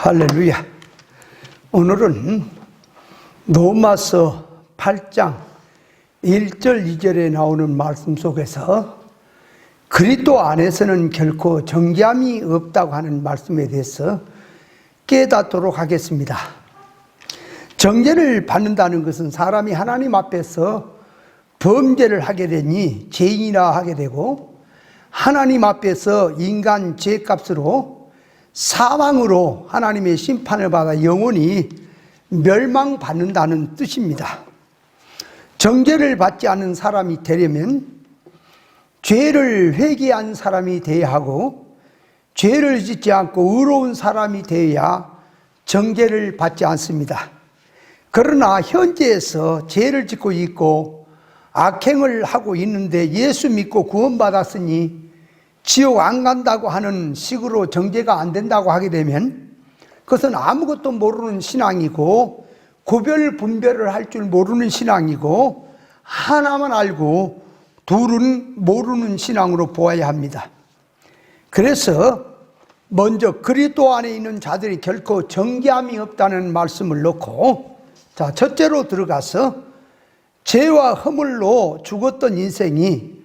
할렐루야. 오늘은 로마서 8장 1절 2절에 나오는 말씀 속에서 그리스도 안에서는 결코 정죄함이 없다고 하는 말씀에 대해서 깨닫도록 하겠습니다. 정죄를 받는다는 것은 사람이 하나님 앞에서 범죄를 하게 되니 죄인이라 하게 되고, 하나님 앞에서 인간 죄값으로 사망으로 하나님의 심판을 받아 영원히 멸망받는다는 뜻입니다. 정죄를 받지 않은 사람이 되려면 죄를 회개한 사람이 되어야 하고, 죄를 짓지 않고 의로운 사람이 되어야 정죄를 받지 않습니다. 그러나 현재에서 죄를 짓고 있고 악행을 하고 있는데 예수 믿고 구원받았으니 지옥 안 간다고 하는 식으로 정죄가 안 된다고 하게 되면 그것은 아무것도 모르는 신앙이고, 구별 분별을 할 줄 모르는 신앙이고, 하나만 알고 둘은 모르는 신앙으로 보아야 합니다. 그래서 먼저 그리스도 안에 있는 자들이 결코 정죄함이 없다는 말씀을 놓고, 첫째로 들어가서 죄와 허물로 죽었던 인생이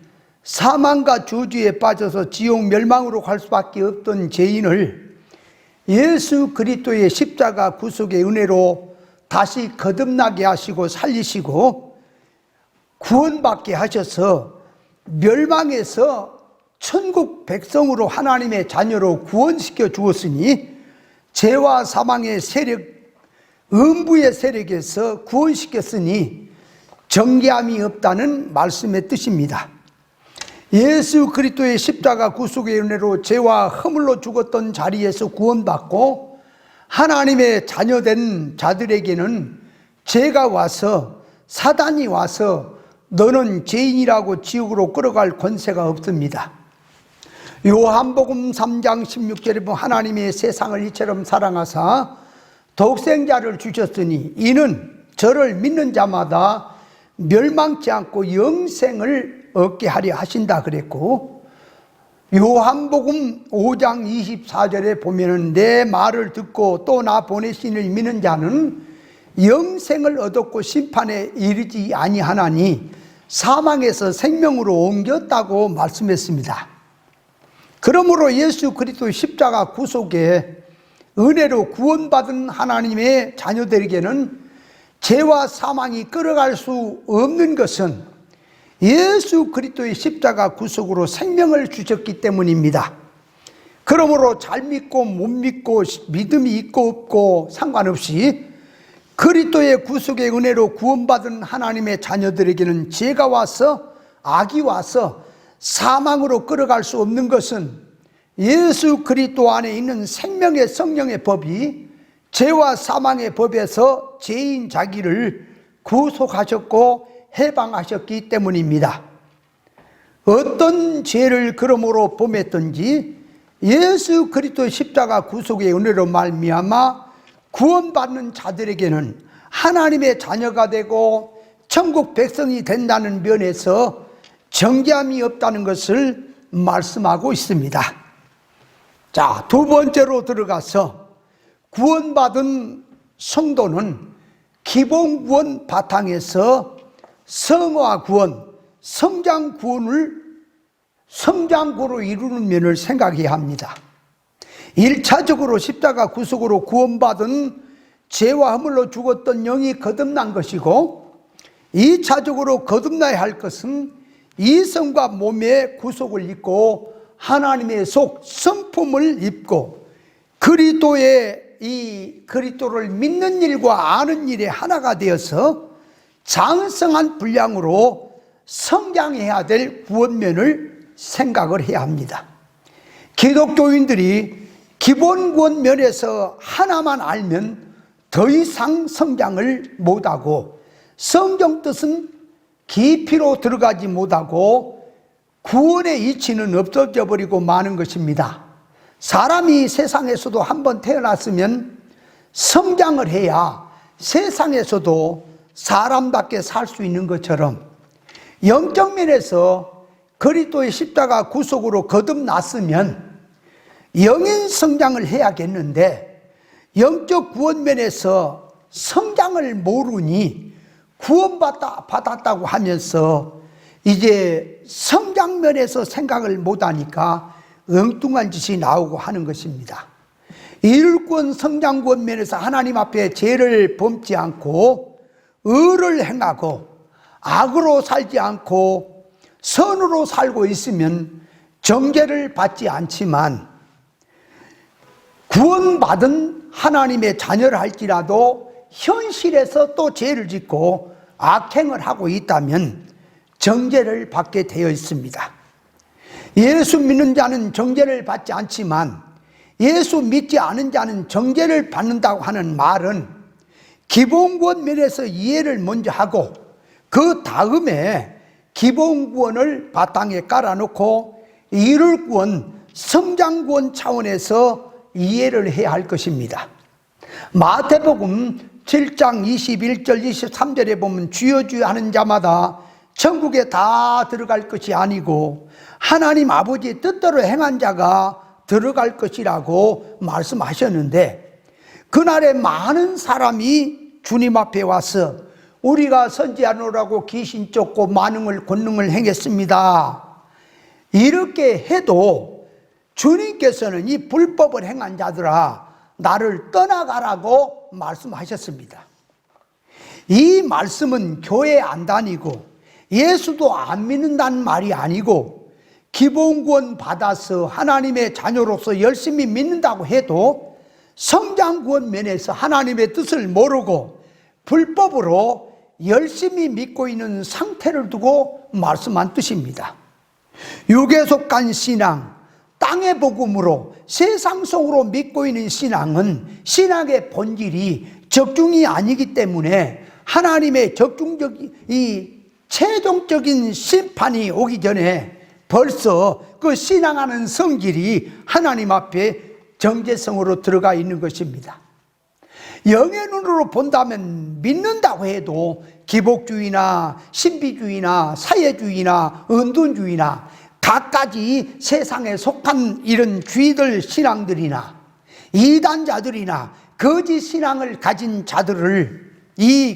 사망과 저주에 빠져서 지옥 멸망으로 갈 수밖에 없던 죄인을 예수 그리스도의 십자가 구속의 은혜로 다시 거듭나게 하시고 살리시고 구원받게 하셔서 멸망에서 천국 백성으로 하나님의 자녀로 구원시켜 주었으니 죄와 사망의 세력, 음부의 세력에서 구원시켰으니 정죄함이 없다는 말씀의 뜻입니다. 예수 그리스도의 십자가 구속의 은혜로 죄와 허물로 죽었던 자리에서 구원받고 하나님의 자녀된 자들에게는 죄가 와서, 사단이 와서 너는 죄인이라고 지옥으로 끌어갈 권세가 없습니다. 요한복음 3장 16절에 보면 하나님이 세상을 이처럼 사랑하사 독생자를 주셨으니 이는 저를 믿는 자마다 멸망치 않고 영생을 얻게 하려 하신다 그랬고, 요한복음 5장 24절에 보면은 내 말을 듣고 또 나 보내신 이를 믿는 자는 영생을 얻었고 심판에 이르지 아니하나니 사망에서 생명으로 옮겼다고 말씀했습니다. 그러므로 예수 그리스도의 십자가 구속의 은혜로 구원받은 하나님의 자녀들에게는 죄와 사망이 끌어갈 수 없는 것은 예수 그리스도의 십자가 구속으로 생명을 주셨기 때문입니다. 그러므로 잘 믿고 못 믿고 믿음이 있고 없고 상관없이 그리스도의 구속의 은혜로 구원받은 하나님의 자녀들에게는 죄가 와서, 악이 와서 사망으로 끌어갈 수 없는 것은 예수 그리스도 안에 있는 생명의 성령의 법이 죄와 사망의 법에서 죄인 자기를 구속하셨고 해방하셨기 때문입니다. 어떤 죄를 그러므로 범했든지 예수 그리스도의 십자가 구속의 은혜로 말미암아 구원받는 자들에게는 하나님의 자녀가 되고 천국 백성이 된다는 면에서 정죄함이 없다는 것을 말씀하고 있습니다. 두 번째로 들어가서 구원받은 성도는 기본 구원 바탕에서 성화 구원, 성장 구원을 성장구로 이루는 면을 생각해야 합니다. 1차적으로 십자가 구속으로 구원받은 죄와 허물로 죽었던 영이 거듭난 것이고, 2차적으로 거듭나야 할 것은 이성과 몸의 구속을 입고 하나님의 속 성품을 입고 그리스도를 믿는 일과 아는 일에 하나가 되어서 장성한 분량으로 성장해야 될 구원면을 생각을 해야 합니다. 기독교인들이 기본 구원 면에서 하나만 알면 더 이상 성장을 못하고 성경 뜻은 깊이로 들어가지 못하고 구원의 이치는 없어져 버리고 마는 것입니다. 사람이 세상에서도 한번 태어났으면 성장을 해야 세상에서도 사람답게 살 수 있는 것처럼 영적 면에서 그리스도의 십자가 구속으로 거듭났으면 영인 성장을 해야겠는데 영적 구원면에서 성장을 모르니 구원받았다고 하면서 이제 성장면에서 생각을 못하니까 엉뚱한 짓이 나오고 하는 것입니다. 이룰권 성장권 면에서 하나님 앞에 죄를 범지 않고 의를 행하고 악으로 살지 않고 선으로 살고 있으면 정죄를 받지 않지만, 구원받은 하나님의 자녀를 할지라도 현실에서 또 죄를 짓고 악행을 하고 있다면 정죄를 받게 되어 있습니다. 예수 믿는 자는 정죄를 받지 않지만 예수 믿지 않은 자는 정죄를 받는다고 하는 말은 기본구원 면에서 이해를 먼저 하고 그 다음에 기본구원을 바탕에 깔아놓고 이룰구원, 성장구원 차원에서 이해를 해야 할 것입니다. 마태복음 7장 21절 23절에 보면 주여 주여 하는 자마다 천국에 다 들어갈 것이 아니고 하나님 아버지의 뜻대로 행한 자가 들어갈 것이라고 말씀하셨는데, 그날에 많은 사람이 주님 앞에 와서 우리가 선지하노라고 귀신 쫓고 만능을 권능을 행했습니다, 이렇게 해도 주님께서는 이 불법을 행한 자들아 나를 떠나가라고 말씀하셨습니다. 이 말씀은 교회 안 다니고 예수도 안 믿는다는 말이 아니고, 기본구원 받아서 하나님의 자녀로서 열심히 믿는다고 해도 성장구원 면에서 하나님의 뜻을 모르고 불법으로 열심히 믿고 있는 상태를 두고 말씀한 뜻입니다. 육에 속한 신앙, 땅의 복음으로 세상속으로 믿고 있는 신앙은 신앙의 본질이 적중이 아니기 때문에 하나님의 최종적인 심판이 오기 전에 벌써 그 신앙하는 성질이 하나님 앞에 정죄성으로 들어가 있는 것입니다. 영의 눈으로 본다면 믿는다고 해도 기복주의나 신비주의나 사회주의나 은둔주의나 갖가지 세상에 속한 이런 주의들 신앙들이나 이단자들이나 거짓 신앙을 가진 자들을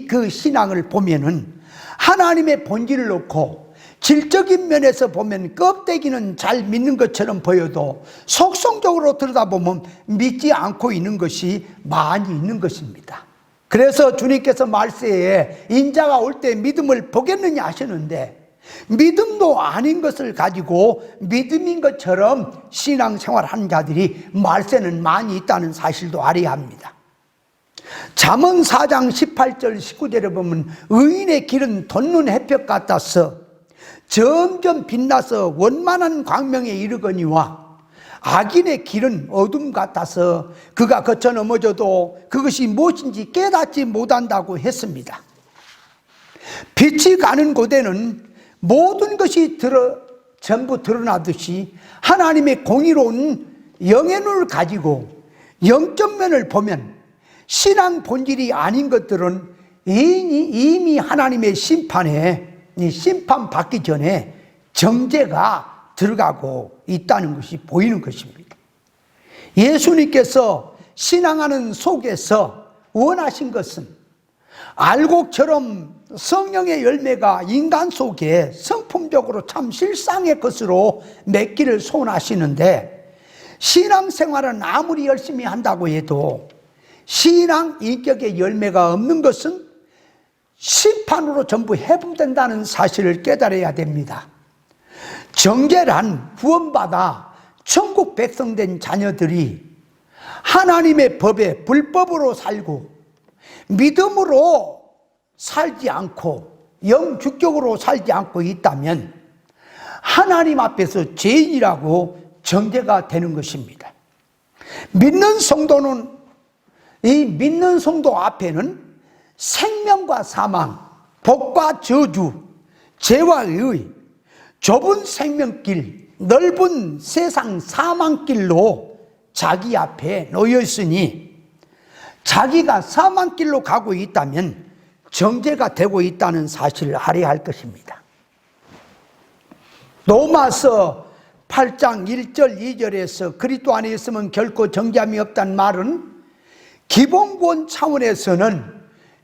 그 신앙을 보면은 하나님의 본질을 놓고 질적인 면에서 보면 껍데기는 잘 믿는 것처럼 보여도 속성적으로 들여다보면 믿지 않고 있는 것이 많이 있는 것입니다. 그래서 주님께서 말세에 인자가 올 때 믿음을 보겠느냐 하시는데, 믿음도 아닌 것을 가지고 믿음인 것처럼 신앙생활하는 자들이 말세는 많이 있다는 사실도 알아야 합니다. 잠언 4장 18절 19절에 보면 의인의 길은 돋는 햇볕 같아서 점점 빛나서 원만한 광명에 이르거니와 악인의 길은 어둠 같아서 그가 거쳐 넘어져도 그것이 무엇인지 깨닫지 못한다고 했습니다. 빛이 가는 곳에는 모든 것이 전부 드러나듯이 하나님의 공의로운 영의 눈을 가지고 영적 면을 보면 신앙 본질이 아닌 것들은 이미 하나님의 심판에 심판받기 전에 정죄가 들어가고 있다는 것이 보이는 것입니다. 예수님께서 신앙하는 속에서 원하신 것은 알곡처럼 성령의 열매가 인간 속에 성품적으로 참 실상의 것으로 맺기를 소원하시는데, 신앙생활은 아무리 열심히 한다고 해도 신앙 인격의 열매가 없는 것은 심판으로 전부 해부된다는 사실을 깨달아야 됩니다. 정죄란 구원받아 천국 백성 된 자녀들이 하나님의 법에 불법으로 살고 믿음으로 살지 않고 영주격으로 살지 않고 있다면 하나님 앞에서 죄인이라고 정죄가 되는 것입니다. 믿는 성도는, 이 믿는 성도 앞에는 생명과 사망, 복과 저주, 죄와 의, 좁은 생명길, 넓은 세상 사망길로 자기 앞에 놓여 있으니 자기가 사망길로 가고 있다면 정죄가 되고 있다는 사실을 알아야 할 것입니다. 로마서 8장 1절 2절에서 그리스도 안에 있으면 결코 정죄함이 없다는 말은 기본구원 차원에서는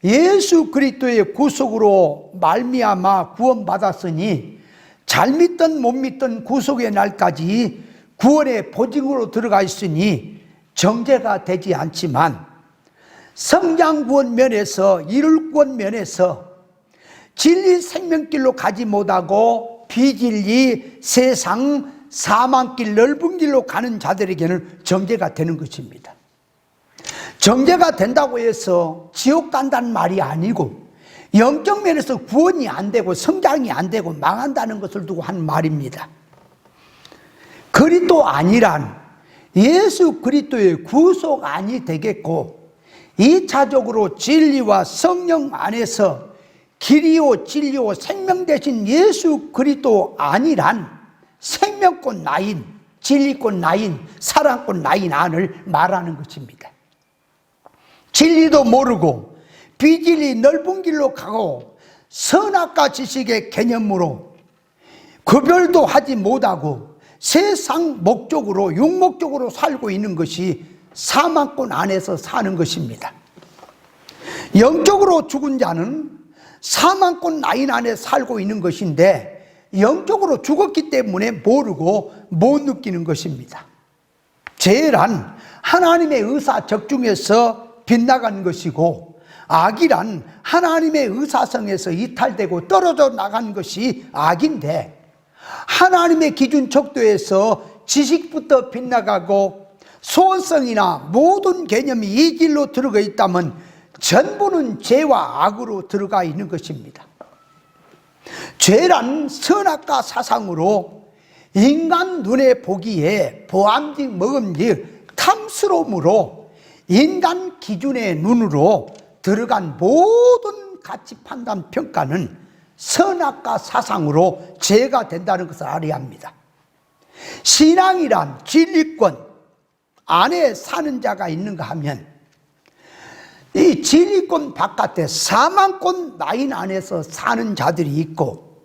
예수 그리스도의 구속으로 말미암아 구원받았으니 잘 믿든 못 믿든 구속의 날까지 구원의 보증으로 들어가 있으니 정죄가 되지 않지만, 성장구원 면에서, 이룰구원 면에서 진리 생명길로 가지 못하고 비진리 세상 사망길 넓은 길로 가는 자들에게는 정죄가 되는 것입니다. 정죄가 된다고 해서 지옥 간다는 말이 아니고, 영적 면에서 구원이 안 되고 성장이 안 되고 망한다는 것을 두고 한 말입니다. 그리스도 안이란 예수 그리스도의 구속안이 되겠고, 2차적으로 진리와 성령 안에서 길이요 진리요 생명 되신 예수 그리스도 안이란 생명꽃 나인, 진리꽃 나인, 사랑꽃 나인 안을 말하는 것입니다. 진리도 모르고 비진리 넓은 길로 가고 선악과 지식의 개념으로 구별도 하지 못하고 세상 목적으로, 육목적으로 살고 있는 것이 사망권 안에서 사는 것입니다. 영적으로 죽은 자는 사망권 라인 안에 살고 있는 것인데, 영적으로 죽었기 때문에 모르고 못 느끼는 것입니다. 죄란 하나님의 의사 적중에서 빗나간 것이고, 악이란 하나님의 의사성에서 이탈되고 떨어져 나간 것이 악인데, 하나님의 기준 척도에서 지식부터 빗나가고 소원성이나 모든 개념이 이 길로 들어가 있다면 전부는 죄와 악으로 들어가 있는 것입니다. 죄란 선악과 사상으로 인간 눈에 보기에 보암직 먹음직 탐스러움으로 인간 기준의 눈으로 들어간 모든 가치 판단 평가는 선악과 사상으로 죄가 된다는 것을 알아야 합니다. 신앙이란 진리권 안에 사는 자가 있는가 하면, 이 진리권 바깥에 사망권 라인 안에서 사는 자들이 있고,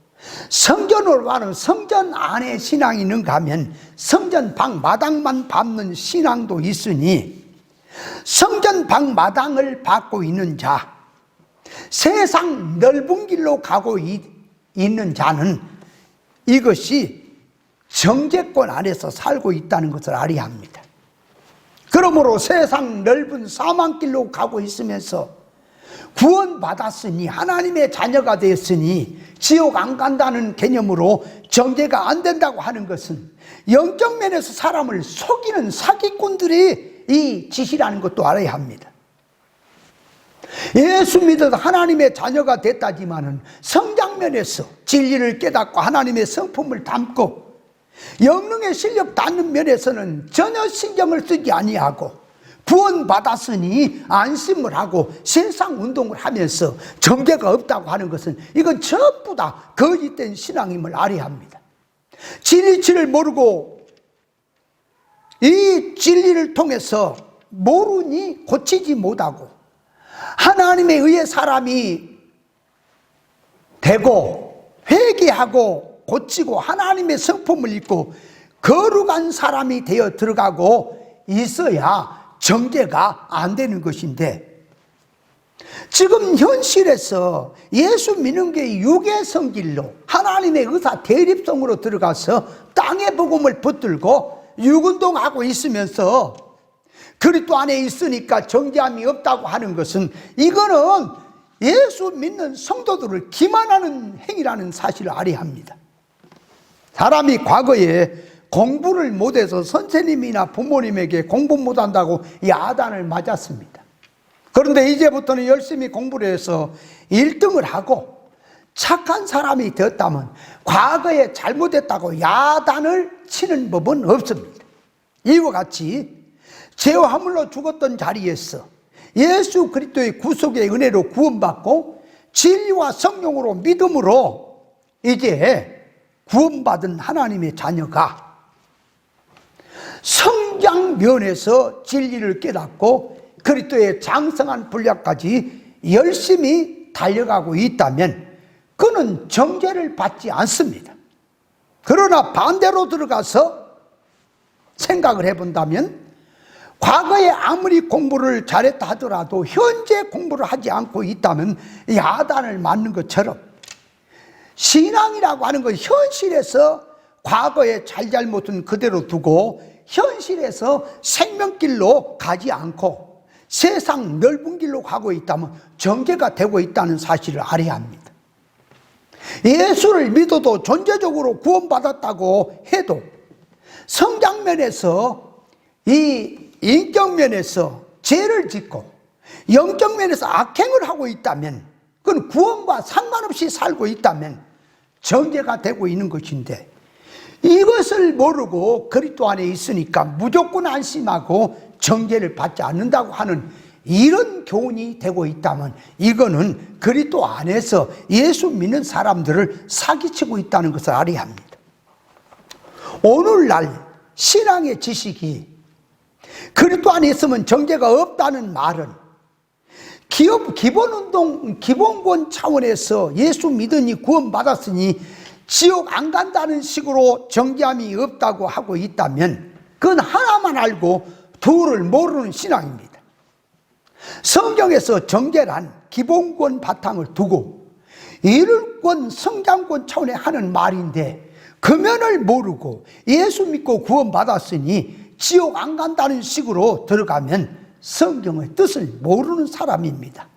성전으로 가는 성전 안에 신앙이 있는가 하면 성전 방 마당만 밟는 신앙도 있으니, 성전 방 마당을 밟고 있는 자, 세상 넓은 길로 가고 있는 자는 이것이 정죄권 안에서 살고 있다는 것을 알아야 합니다. 그러므로 세상 넓은 사망길로 가고 있으면서 구원받았으니, 하나님의 자녀가 되었으니 지옥 안 간다는 개념으로 정죄가 안 된다고 하는 것은 영적 면에서 사람을 속이는 사기꾼들이 이 짓이라는 것도 알아야 합니다. 예수 믿어서 하나님의 자녀가 됐다지만은 성장면에서 진리를 깨닫고 하나님의 성품을 담고 영능의 실력 닿는 면에서는 전혀 신경을 쓰지 아니하고, 구원받았으니 안심을 하고 세상 운동을 하면서 정죄가 없다고 하는 것은 이건 전부 다 거짓된 신앙임을 알아야 합니다. 진리치를 모르고 이 진리를 통해서 모르니 고치지 못하고, 하나님에 의해 사람이 되고 회개하고 고치고 하나님의 성품을 입고 거룩한 사람이 되어 들어가고 있어야 정죄가 안 되는 것인데, 지금 현실에서 예수 믿는 게 육의 성질로 하나님의 의사 대립성으로 들어가서 땅의 복음을 붙들고 육운동하고 있으면서 그리스도 안에 있으니까 정죄함이 없다고 하는 것은, 이거는 예수 믿는 성도들을 기만하는 행위라는 사실을 알아야 합니다. 사람이 과거에 공부를 못해서 선생님이나 부모님에게 공부 못한다고 야단을 맞았습니다. 그런데 이제부터는 열심히 공부를 해서 1등을 하고 착한 사람이 되었다면 과거에 잘못했다고 야단을 치는 법은 없습니다. 이와 같이 죄와 허물로 죽었던 자리에서 예수 그리스도의 구속의 은혜로 구원받고 진리와 성령으로 믿음으로 이제 구원받은 하나님의 자녀가 성장면에서 진리를 깨닫고 그리스도의 장성한 분량까지 열심히 달려가고 있다면 그는 정죄를 받지 않습니다. 그러나 반대로 들어가서 생각을 해본다면 과거에 아무리 공부를 잘했다 하더라도 현재 공부를 하지 않고 있다면 야단을 맞는 것처럼 신앙이라고 하는 건 현실에서 과거의 잘잘못은 그대로 두고 현실에서 생명길로 가지 않고 세상 넓은 길로 가고 있다면 정죄가 되고 있다는 사실을 알아야 합니다. 예수를 믿어도 존재적으로 구원받았다고 해도 성장면에서 이 인격면에서 죄를 짓고 영적면에서 악행을 하고 있다면 그건 구원과 상관없이 살고 있다면 정죄가 되고 있는 것인데 이것을 모르고 그리스도 안에 있으니까 무조건 안심하고 정죄를 받지 않는다고 하는 이런 교훈이 되고 있다면 이거는 그리스도 안에서 예수 믿는 사람들을 사기치고 있다는 것을 알아야 합니다. 오늘날 신앙의 지식이 그리스도 안에 있으면 정죄가 없다는 말은 기본권 차원에서 예수 믿으니 구원받았으니 지옥 안 간다는 식으로 정죄함이 없다고 하고 있다면 그건 하나만 알고 둘을 모르는 신앙입니다. 성경에서 정죄란 기본권 바탕을 두고 이룰권 성장권 차원에 하는 말인데 그 면을 모르고 예수 믿고 구원받았으니 지옥 안 간다는 식으로 들어가면 성경의 뜻을 모르는 사람입니다.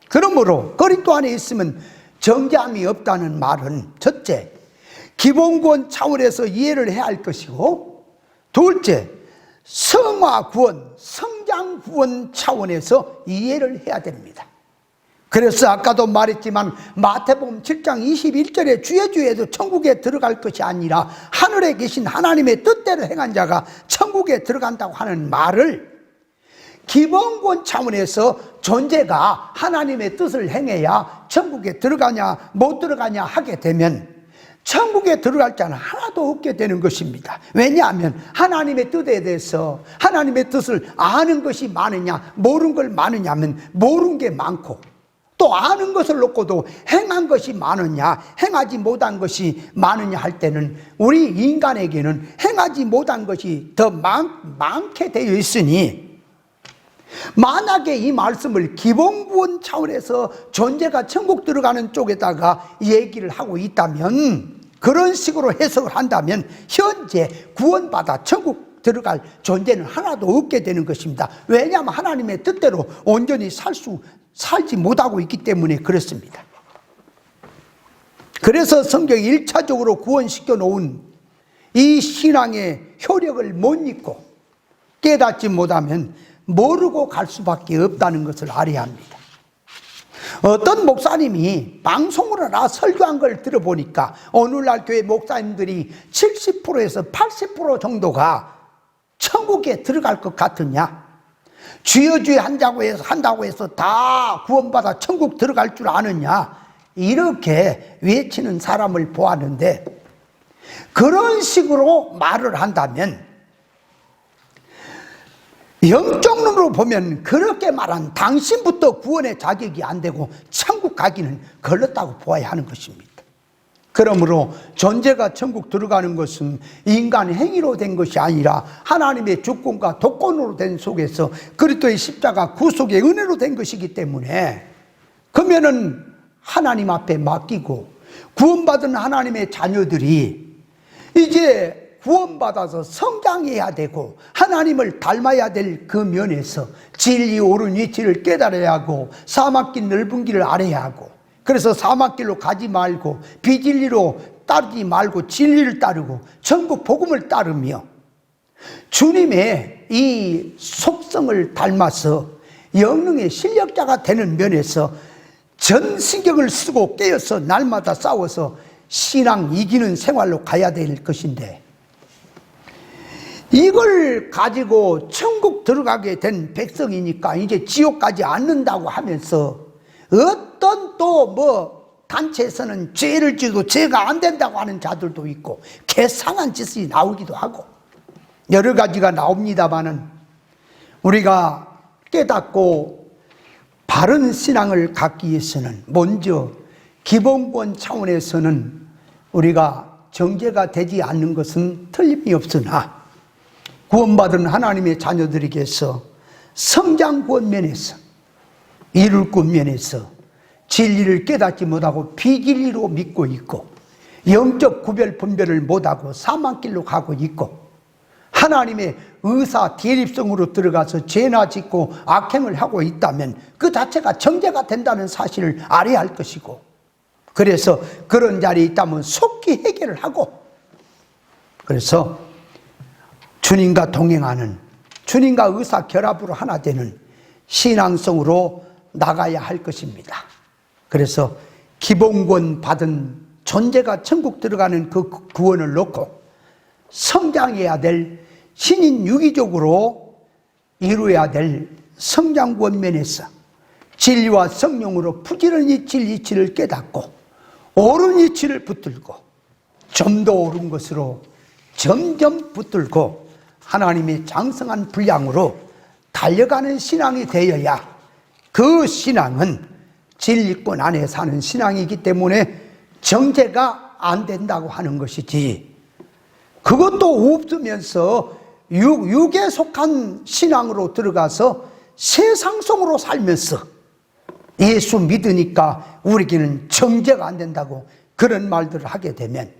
그러므로 그리스도 안에 있으면 정죄함이 없다는 말은 첫째, 기본권 차원에서 이해를 해야 할 것이고 둘째, 성화 구원, 성장 구원 차원에서 이해를 해야 됩니다. 그래서 아까도 말했지만 마태복음 7장 21절에 주에도 천국에 들어갈 것이 아니라 하늘에 계신 하나님의 뜻대로 행한 자가 천국에 들어간다고 하는 말을 기본권 차원에서 존재가 하나님의 뜻을 행해야 천국에 들어가냐 못 들어가냐 하게 되면 천국에 들어갈 자는 하나도 없게 되는 것입니다. 왜냐하면 하나님의 뜻에 대해서 하나님의 뜻을 아는 것이 많으냐 모르는 걸 많으냐 하면 모르는 게 많고 또 아는 것을 놓고도 행한 것이 많으냐 행하지 못한 것이 많으냐 할 때는 우리 인간에게는 행하지 못한 것이 더 많게 되어 있으니 만약에 이 말씀을 기본구원 차원에서 존재가 천국 들어가는 쪽에다가 얘기를 하고 있다면 그런 식으로 해석을 한다면 현재 구원받아 천국 들어갈 존재는 하나도 없게 되는 것입니다. 왜냐하면 하나님의 뜻대로 온전히 살지 못하고 있기 때문에 그렇습니다. 그래서 성경이 1차적으로 구원시켜 놓은 이 신앙의 효력을 못 믿고 깨닫지 못하면 모르고 갈 수밖에 없다는 것을 알아야 합니다. 어떤 목사님이 방송으로 나 설교한 걸 들어보니까 오늘날 교회 목사님들이 70%에서 80% 정도가 천국에 들어갈 것 같으냐, 주여 주여 한다고 해서 다 구원받아 천국 들어갈 줄 아느냐, 이렇게 외치는 사람을 보았는데 그런 식으로 말을 한다면 영적 눈으로 보면 그렇게 말한 당신부터 구원의 자격이 안 되고 천국 가기는 걸렸다고 보아야 하는 것입니다. 그러므로 존재가 천국 들어가는 것은 인간의 행위로 된 것이 아니라 하나님의 주권과 독권으로 된 속에서 그리스도의 십자가 구속의 은혜로 된 것이기 때문에 그러면은 하나님 앞에 맡기고 구원받은 하나님의 자녀들이 이제 구원받아서 성장해야 되고 하나님을 닮아야 될 그 면에서 진리 옳은 위치를 깨달아야 하고 사막길 넓은 길을 알아야 하고 그래서 사막길로 가지 말고 비진리로 따르지 말고 진리를 따르고 천국 복음을 따르며 주님의 이 속성을 닮아서 영능의 실력자가 되는 면에서 전 신경을 쓰고 깨어서 날마다 싸워서 신앙 이기는 생활로 가야 될 것인데 이걸 가지고 천국 들어가게 된 백성이니까 이제 지옥 가지 않는다고 하면서 어떤 또 단체에서는 죄를 지어도 죄가 안 된다고 하는 자들도 있고 개상한 짓이 나오기도 하고 여러 가지가 나옵니다마는 우리가 깨닫고 바른 신앙을 갖기 위해서는 먼저 기본권 차원에서는 우리가 정죄가 되지 않는 것은 틀림이 없으나 구원받은 하나님의 자녀들에게서 성장 권면에서, 이룰 권면에서 진리를 깨닫지 못하고 비진리로 믿고 있고, 영적 구별 분별을 못하고 사망길로 가고 있고, 하나님의 의사 대립성으로 들어가서 죄나 짓고 악행을 하고 있다면 그 자체가 정죄가 된다는 사실을 알아야 할 것이고, 그래서 그런 자리에 있다면 속히 해결을 하고, 그래서 주님과 동행하는, 주님과 의사 결합으로 하나 되는 신앙성으로 나가야 할 것입니다. 그래서 기본권 받은 존재가 천국 들어가는 그 구원을 놓고 성장해야 될, 신인 유기적으로 이루어야 될 성장권 면에서 진리와 성령으로 부지런히 진리치를 깨닫고 옳은 이치를 붙들고 좀 더 옳은 것으로 점점 붙들고 하나님의 장성한 분량으로 달려가는 신앙이 되어야, 그 신앙은 진리권 안에 사는 신앙이기 때문에 정죄가 안 된다고 하는 것이지, 그것도 없으면서 육에 속한 신앙으로 들어가서 세상성으로 살면서 예수 믿으니까 우리에게는 정죄가 안 된다고 그런 말들을 하게 되면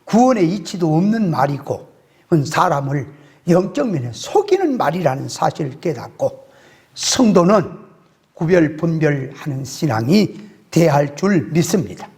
구원의 이치도 없는 말이고, 그건 사람을 영적 면에 속이는 말이라는 사실을 깨닫고 성도는 구별 분별하는 신앙이 돼야 할 줄 믿습니다.